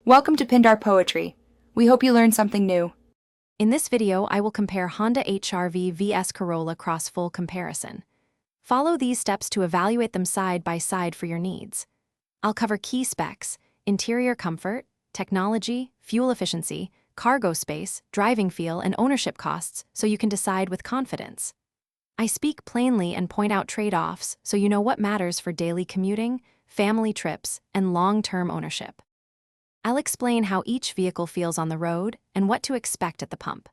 Welcome to Pindar Poetry. We hope you learned something new. In this video, I will compare Honda HR-V vs Corolla cross-full comparison. Follow these steps to evaluate them side by side for your needs. I'll cover key specs, interior comfort, technology, fuel efficiency, cargo space, driving feel, and ownership costs so you can decide with confidence. I speak plainly and point out trade-offs so you know what matters for daily commuting, family trips, and long-term ownership. I'll explain how each vehicle feels on the road and what to expect at the pump.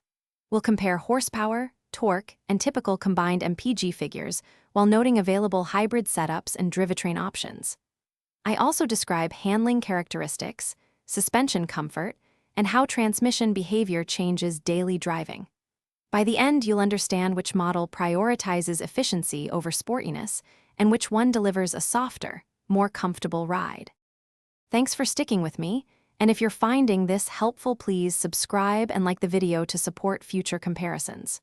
We'll compare horsepower, torque, and typical combined MPG figures while noting available hybrid setups and drivetrain options. I also describe handling characteristics, suspension comfort, and how transmission behavior changes daily driving. By the end, you'll understand which model prioritizes efficiency over sportiness and which one delivers a softer, more comfortable ride. Thanks for sticking with me, and if you're finding this helpful, please subscribe and like the video to support future comparisons.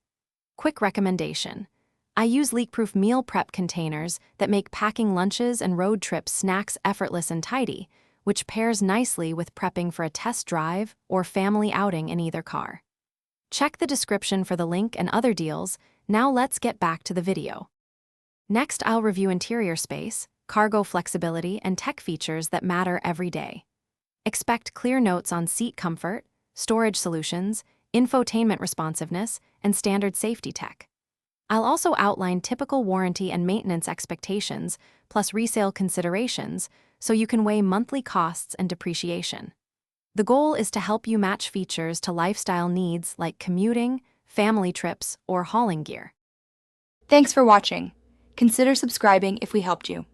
Quick recommendation: I use leak-proof meal prep containers that make packing lunches and road trip snacks effortless and tidy, which pairs nicely with prepping for a test drive or family outing in either car. Check the description for the link and other deals. Now let's get back to the video. Next, I'll review interior space, cargo flexibility, and tech features that matter every day. Expect clear notes on seat comfort, storage solutions, infotainment responsiveness, and standard safety tech. I'll also outline typical warranty and maintenance expectations, plus resale considerations, so you can weigh monthly costs and depreciation. The goal is to help you match features to lifestyle needs like commuting, family trips, or hauling gear. Thanks for watching. Consider subscribing if we helped you.